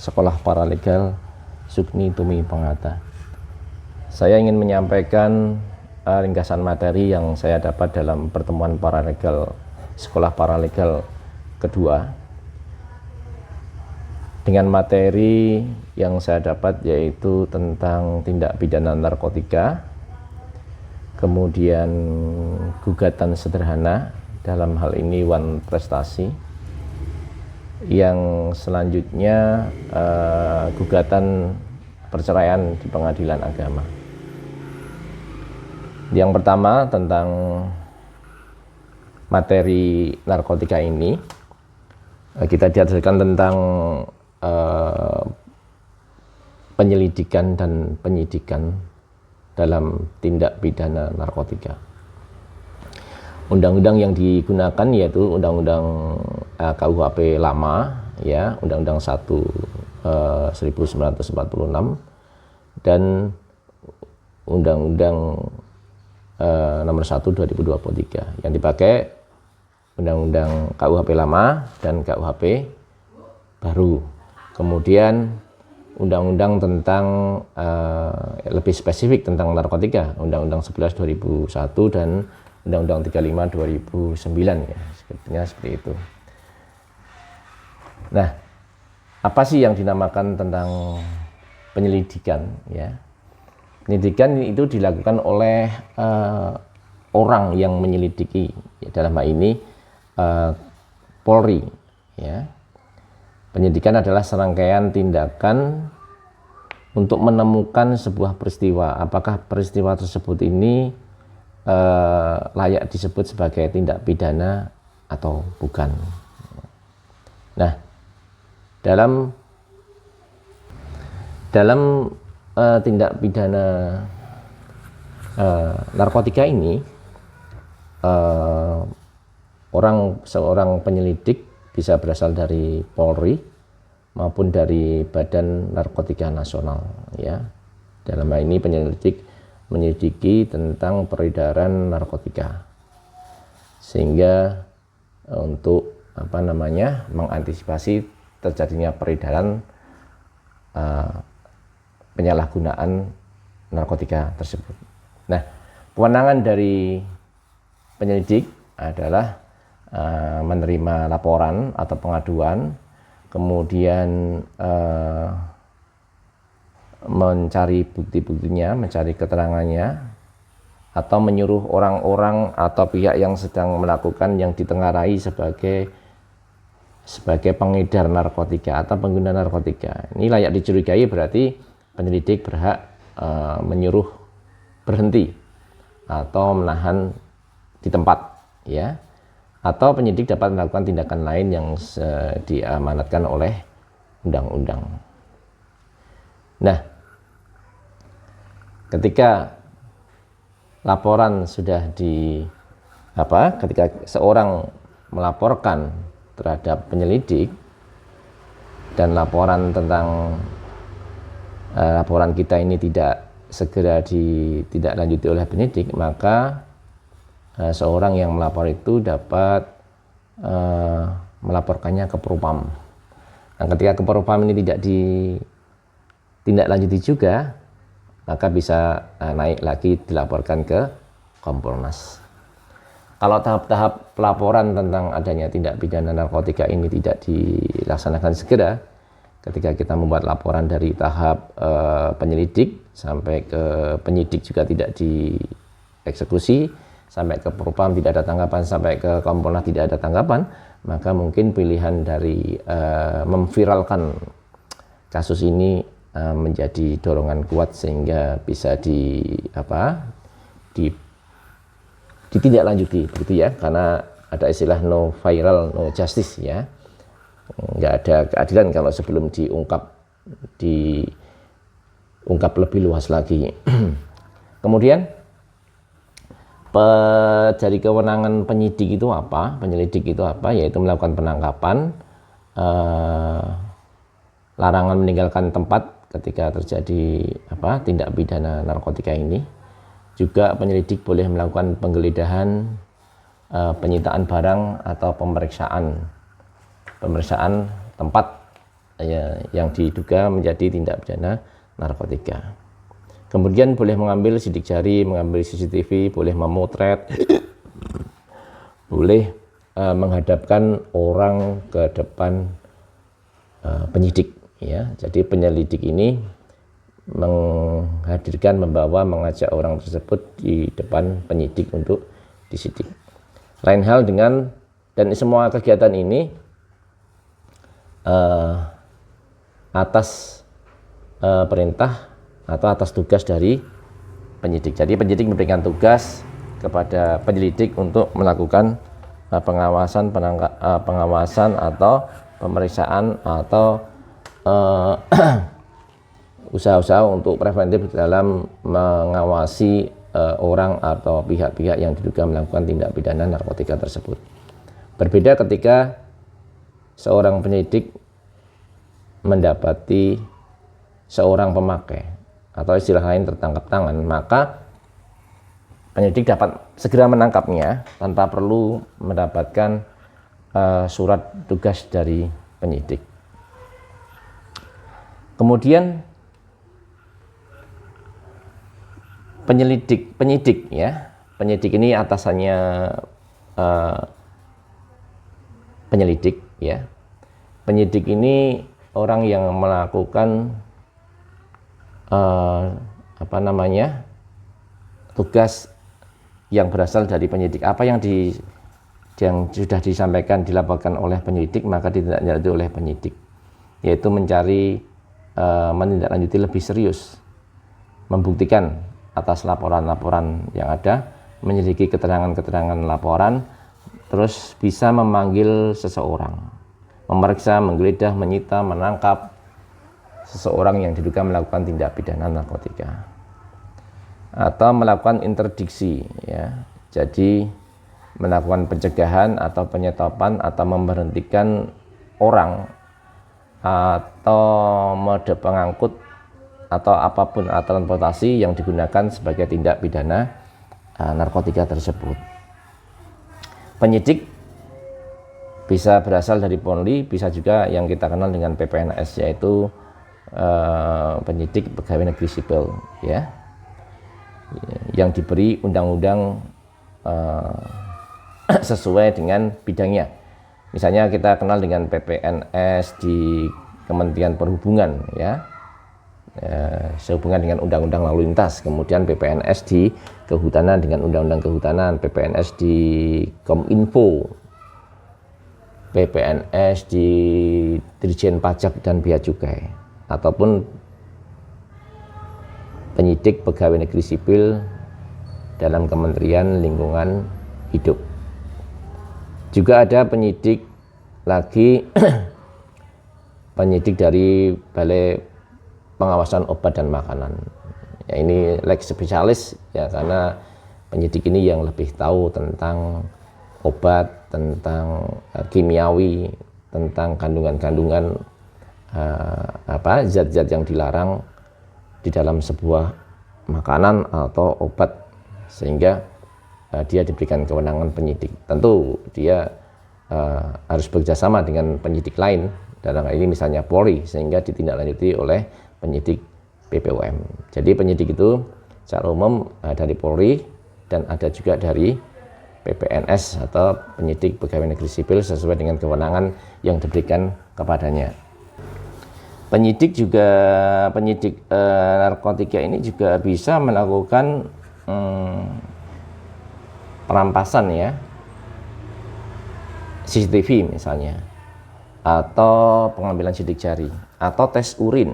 Sekolah Paralegal Sukni Tumi Pangata. Saya ingin menyampaikan ringkasan materi yang saya dapat dalam pertemuan paralegal Sekolah Paralegal kedua, dengan materi yang saya dapat yaitu tentang tindak pidana narkotika, kemudian gugatan sederhana, dalam hal ini wan prestasi, yang selanjutnya gugatan perceraian di pengadilan agama. Yang pertama tentang materi narkotika ini, kita diajarkan tentang penyelidikan dan penyidikan dalam tindak pidana narkotika. Undang-undang yang digunakan yaitu Undang-Undang KUHP lama, ya, Undang-Undang 1946 dan Undang-Undang nomor 1 2023. Yang dipakai Undang-Undang KUHP lama dan KUHP baru. Kemudian undang-undang tentang lebih spesifik tentang narkotika, Undang-Undang 11 2001 dan Undang-Undang 35 2009, ya, sepertinya seperti itu. Nah, apa sih yang dinamakan tentang penyelidikan, ya? Penyelidikan itu dilakukan oleh orang yang menyelidiki, ya, dalam hal ini Polri, ya. Penyelidikan adalah serangkaian tindakan untuk menemukan sebuah peristiwa. Apakah peristiwa tersebut ini layak disebut sebagai tindak pidana atau bukan. Nah, dalam tindak pidana narkotika ini, seorang penyelidik bisa berasal dari Polri maupun dari Badan Narkotika Nasional, ya. Dalam hal ini penyelidik menyelidiki tentang peredaran narkotika, sehingga untuk mengantisipasi terjadinya peredaran penyalahgunaan narkotika tersebut. Nah, kewenangan dari penyelidik adalah menerima laporan atau pengaduan, kemudian mencari bukti-buktinya, mencari keterangannya, atau menyuruh orang-orang atau pihak yang sedang melakukan, yang ditengarai sebagai pengedar narkotika atau pengguna narkotika. Ini layak dicurigai, berarti penyelidik berhak menyuruh berhenti atau menahan di tempat, ya. Atau penyidik dapat melakukan tindakan lain yang diamanatkan oleh undang-undang. Nah, ketika laporan sudah ketika seorang melaporkan terhadap penyelidik dan laporan kita ini tidak segera ditindaklanjuti oleh penyidik, maka seorang yang melapor itu dapat melaporkannya ke Propam. Nah, ketika ke Propam ini tidak ditindaklanjuti juga, maka bisa naik lagi dilaporkan ke Kompolnas. Kalau tahap-tahap pelaporan tentang adanya tindak pidana narkotika ini tidak dilaksanakan segera, ketika kita membuat laporan dari tahap penyelidik sampai ke penyidik juga tidak dieksekusi, sampai ke Propam tidak ada tanggapan, sampai ke Kompolnas tidak ada tanggapan, maka mungkin pilihan dari memviralkan kasus ini menjadi dorongan kuat sehingga bisa ditindaklanjuti, begitu ya, karena ada istilah no viral no justice, ya. Nggak ada keadilan kalau sebelum diungkap lebih luas lagi. Kemudian dari kewenangan penyidik itu apa? Penyelidik itu apa? Yaitu melakukan penangkapan, larangan meninggalkan tempat ketika terjadi tindak pidana narkotika ini. Juga penyelidik boleh melakukan penggeledahan, penyitaan barang atau pemeriksaan tempat ya, yang diduga menjadi tindak pidana narkotika. Kemudian boleh mengambil sidik jari, mengambil CCTV, boleh memotret, boleh menghadapkan orang ke depan penyidik, ya. Jadi penyelidik ini menghadirkan, mengajak orang tersebut di depan penyidik untuk disidik. Lain hal dengan, dan semua kegiatan ini atas perintah atau atas tugas dari penyidik. Jadi penyidik memberikan tugas kepada penyelidik untuk melakukan pengawasan atau pemeriksaan atau usaha-usaha untuk preventif dalam mengawasi orang atau pihak-pihak yang diduga melakukan tindak pidana narkotika tersebut. Berbeda ketika seorang penyidik mendapati seorang pemakai atau istilah lain tertangkap tangan, maka penyidik dapat segera menangkapnya tanpa perlu mendapatkan surat tugas dari penyidik. Kemudian penyidik ya, penyidik ini atasannya penyelidik ya. Penyidik ini orang yang melakukan tugas yang berasal dari penyidik. Apa yang sudah disampaikan, dilaporkan oleh penyidik, maka ditindaklanjuti oleh penyidik, yaitu mencari menindaklanjuti lebih serius, membuktikan atas laporan-laporan yang ada, menyelidiki keterangan-keterangan laporan, terus bisa memanggil seseorang, memeriksa, menggeledah, menyita, menangkap seseorang yang diduga melakukan tindak pidana narkotika, atau melakukan interdiksi ya. Jadi melakukan pencegahan atau penyetopan atau memberhentikan orang atau mode pengangkut atau apapun alat transportasi yang digunakan sebagai tindak pidana narkotika tersebut. Penyidik bisa berasal dari Polri, bisa juga yang kita kenal dengan PPNS, yaitu penyidik pegawai negeri sipil ya, yang diberi undang-undang sesuai dengan bidangnya. Misalnya kita kenal dengan PPNS di Kementerian Perhubungan ya, sehubungan dengan undang-undang lalu lintas, kemudian PPNS di kehutanan dengan undang-undang kehutanan, PPNS di Kominfo, PPNS di Dirjen Pajak dan Bea Cukai, ataupun penyidik pegawai negeri sipil dalam Kementerian Lingkungan Hidup. Juga ada penyidik lagi penyidik dari Balai Pengawasan Obat dan Makanan. Ya, ini leg spesialis ya, karena penyidik ini yang lebih tahu tentang obat, tentang kimiawi, tentang kandungan-kandungan zat-zat yang dilarang di dalam sebuah makanan atau obat, sehingga dia diberikan kewenangan penyidik. Tentu dia harus bekerjasama dengan penyidik lain, dalam hal ini misalnya Polri, sehingga ditindaklanjuti oleh penyidik BPOM. Jadi penyidik itu secara umum dari Polri dan ada juga dari PPNS atau penyidik pegawai negeri sipil sesuai dengan kewenangan yang diberikan kepadanya. Penyidik narkotika ini juga bisa melakukan perampasan ya, CCTV misalnya, atau pengambilan sidik jari, atau tes urin,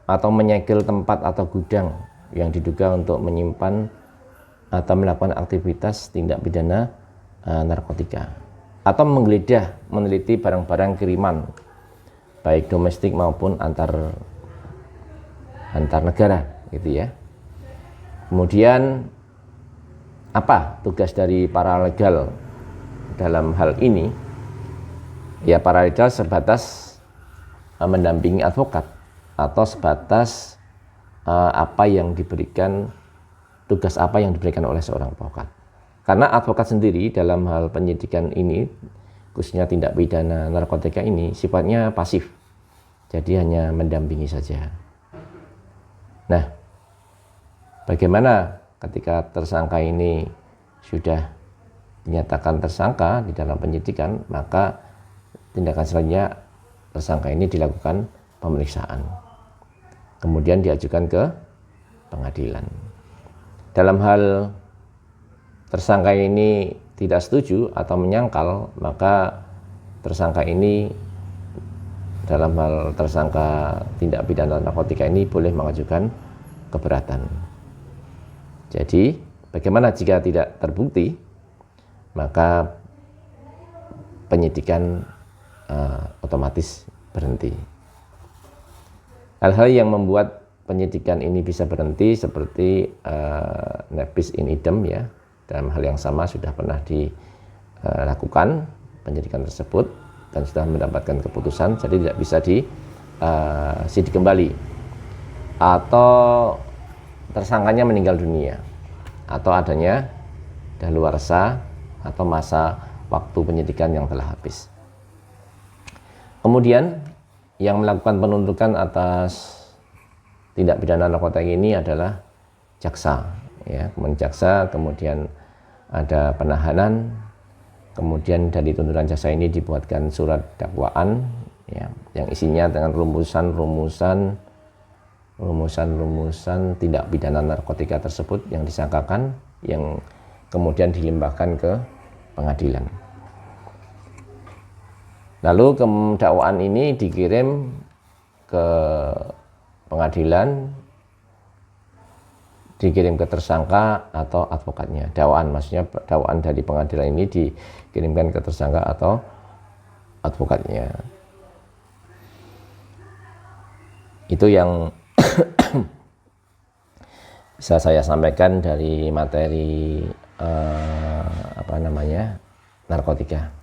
atau menyegel tempat atau gudang yang diduga untuk menyimpan atau melakukan aktivitas tindak pidana narkotika, atau menggeledah, meneliti barang-barang kiriman baik domestik maupun antar negara gitu ya. Kemudian apa tugas dari paralegal dalam hal ini? Ya, paralegal sebatas mendampingi advokat atau sebatas tugas apa yang diberikan oleh seorang advokat. Karena advokat sendiri dalam hal penyidikan ini, khususnya tindak pidana narkotika ini, sifatnya pasif. jadi hanya mendampingi saja. Nah, bagaimana ketika tersangka ini sudah dinyatakan tersangka di dalam penyidikan, maka tindakan selanjutnya tersangka ini dilakukan pemeriksaan, kemudian diajukan ke pengadilan. Dalam hal tersangka ini tidak setuju atau menyangkal, maka tersangka ini dalam hal tersangka tindak pidana narkotika ini boleh mengajukan keberatan. Jadi bagaimana jika tidak terbukti, maka penyidikan otomatis berhenti. Hal-hal yang membuat penyidikan ini bisa berhenti seperti nebis in idem, ya, dalam hal yang sama sudah pernah dilakukan penyidikan tersebut dan sudah mendapatkan keputusan, jadi tidak bisa disidik kembali, atau tersangkanya meninggal dunia, atau adanya daluarsa atau masa waktu penyidikan yang telah habis. Kemudian yang melakukan penuntutan atas tindak pidana narkotika ini adalah jaksa, ya, kemudian ada penahanan, kemudian dari tuntutan jaksa ini dibuatkan surat dakwaan, ya, yang isinya dengan rumusan tindak pidana narkotika tersebut yang disangkakan, yang kemudian dilimpahkan ke pengadilan. Lalu dakwaan ini dikirim ke pengadilan, dikirim ke tersangka atau advokatnya. Dakwaan, maksudnya dakwaan dari pengadilan ini dikirimkan ke tersangka atau advokatnya. Itu yang bisa saya sampaikan dari materi narkotika.